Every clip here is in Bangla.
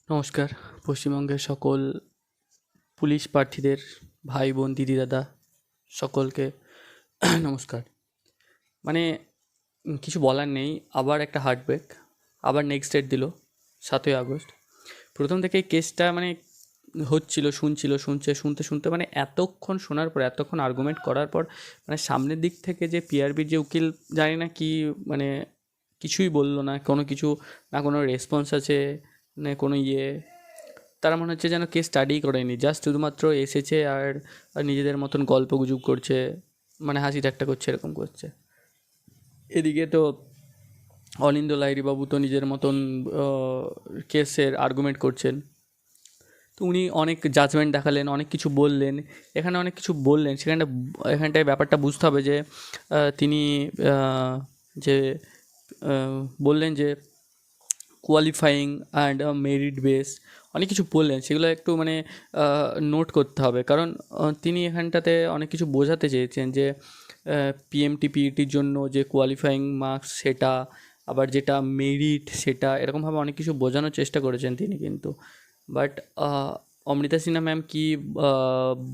নমস্কার। পশ্চিমবঙ্গের সকল পুলিশ প্রার্থীদের ভাই বোন দিদি দাদা সকলকে নমস্কার। মানে কিছু বলার নেই, আবার একটা হার্টব্রেক, আবার নেক্সট ডেট দিল 7ই আগস্ট। প্রথম থেকে কেসটা মানে শুনতে শুনতে মানে এতক্ষণ শোনার পর, এতক্ষণ আর্গুমেন্ট করার পর, মানে সামনের দিক থেকে যে পিআরবির যে উকিল, জানি না কি, মানে কিছুই বললো না, কোনো কিছু না, কোনো রেসপন্স আছে না, কোনো তারা মনে হচ্ছে যেন কেস স্টাডিই করেনি, জাস্ট শুধুমাত্র এসেছে আর নিজেদের মতন গল্প গুজব করছে, মানে হাসি ঠাট্টা করছে, এরকম করছে। এদিকে তো অনিন্দ লাহিড়ী বাবু তো নিজের মতন কেসের আর্গুমেন্ট করছেন। তো উনি অনেক জাজমেন্ট দেখালেন, অনেক কিছু বললেন, এখানে অনেক কিছু বললেন, এখানটায় ব্যাপারটা বুঝতে হবে যে তিনি যে বললেন যে কোয়ালিফাইং অ্যান্ড মেরিট বেস, অনেক কিছু বললেন, সেগুলো একটু মানে নোট করতে হবে, কারণ তিনি এখানটাতে অনেক কিছু বোঝাতে চেয়েছেন যে পিএমটি পিইটির জন্য যে কোয়ালিফাইং মার্কস সেটা, আবার যেটা মেরিট সেটা, এরকমভাবে অনেক কিছু বোঝানোর চেষ্টা করেছেন তিনি কিন্তু। বাট অমৃতা সিনহা ম্যাম কী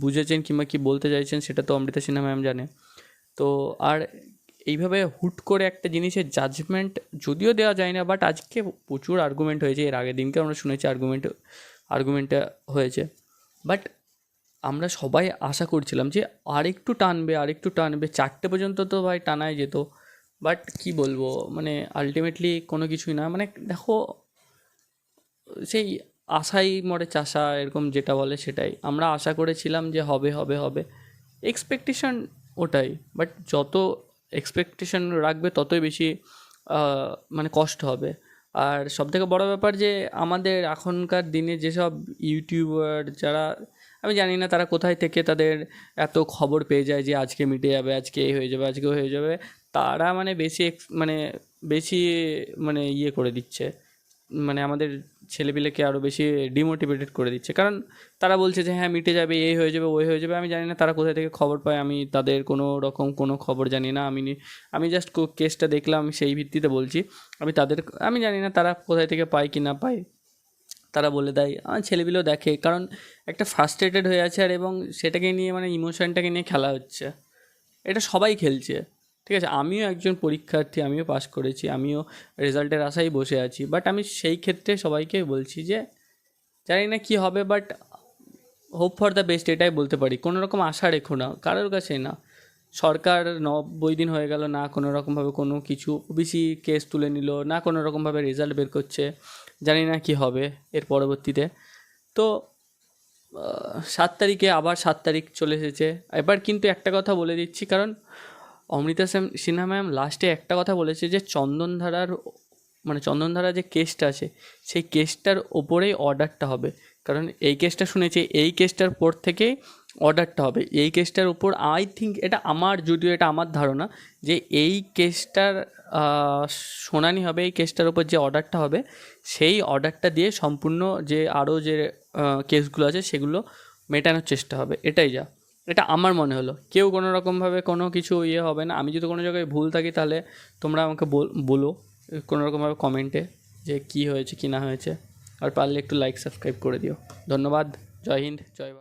বুঝেছেন কিংবা কী বলতে চাইছেন সেটা তো অমৃতা সিনহা ম্যাম জানে। তো আর এইভাবে হুট করে একটা জিনিসের জাজমেন্ট যদিও দেওয়া যায় না, বাট আজকে প্রচুর আর্গুমেন্ট হয়েছে, এর আগের দিনকে আমরা শুনেছি আর্গুমেন্টটা হয়েছে। বাট আমরা সবাই আশা করছিলাম যে আরেকটু টানবে, 4টে পর্যন্ত তো ভাই টানাই যেত। বাট কি বলবো, মানে আলটিমেটলি কোনো কিছুই না, মানে দেখো, সেই আশাই মরে চাষা, এরকম যেটা বলে সেটাই আমরা আশা করেছিলাম যে হবে হবে হবে, এক্সপেকটেশন ওটাই। বাট যত এক্সপেকটেশন রাখবে ততই বেশি মানে কষ্ট হবে। আর সবথেকে বড় ব্যাপার যে আমাদের এখনকার দিনে যেসব ইউটিউবার যারা, আমি জানি না তারা কোথায় থেকে তাদের এত খবর পেয়ে যায় যে আজকে মিটে যাবে, আজকে এই হয়ে যাবে, আজকে হয়ে যাবে, তারা মানে বেশি মানে করে দিচ্ছে, মানে আমাদের ছেলেপিলেকে আরও বেশি ডিমোটিভেটেড করে দিচ্ছে, কারণ তারা বলছে যে হ্যাঁ মিটে যাবে, এই হয়ে যাবে, ওই হয়ে যাবে। আমি জানি না তারা কোথায় থেকে খবর পায়, আমি তাদের কোনো রকম কোনো খবর জানি না। আমি জাস্ট কেসটা দেখলাম, সেই ভিত্তিতে বলছি। আমি জানি না তারা কোথায় থেকে পায় কি না পায়, তারা বলে দেয়। আমার ছেলেপিলেও দেখে, কারণ একটা ফ্রাস্ট্রেটেড হয়ে আছে, আর এবং সেটাকে নিয়ে মানে ইমোশনটাকে নিয়ে খেলা হচ্ছে, এটা সবাই খেলছে। ঠিক আছে, আমিও একজন পরীক্ষার্থী, আমিও পাস করেছি, আমিও রেজাল্টের আশায় বসে আছি। বাট আমি সেই ক্ষেত্রে সবাইকে বলছি যে জানি না কী হবে, but hope for the best, এটাই বলতে পারি। কোনো রকম আশা রেখো না কারোর কাছে, না সরকার 90 দিন হয়ে গেল, না কোনো রকমভাবে কোনো কিছু ওবিসি কেস তুলে নিল, না কোনো রকমভাবে রেজাল্ট বের করছে, জানি না কি হবে এর পরবর্তীতে। তো 7 তারিখে আবার 7 তারিখ চলে এসেছে। এবার কিন্তু একটা কথা বলে দিচ্ছি, কারণ অমৃতা সিনহা ম্যাম লাস্টে একটা কথা বলেছে যে চন্দনধারা যে কেসটা আছে, সেই কেসটার ওপরেই অর্ডারটা হবে। কারণ এই কেসটা শুনেছি, এই কেসটার পর থেকেই অর্ডারটা হবে। এই কেসটার উপর আই থিঙ্ক, যদিও এটা আমার ধারণা, যে এই কেসটার শুনানি হবে, এই কেসটার উপর যে অর্ডারটা হবে, সেই অর্ডারটা দিয়ে সম্পূর্ণ যে আরও যে কেসগুলো আছে সেগুলো মেটানোর চেষ্টা হবে। এটা আমার মনে হলো। কেউ কোনো রকমভাবে কোনো কিছু হবে না। আমি যদি কোনো জায়গায় ভুল থাকি তাহলে তোমরা আমাকে বলো কোনো রকমভাবে কমেন্টে যে কী হয়েছে কী না হয়েছে। আর পারলে একটু লাইক সাবস্ক্রাইব করে দিও। ধন্যবাদ। জয় হিন্দ, জয় ভারত।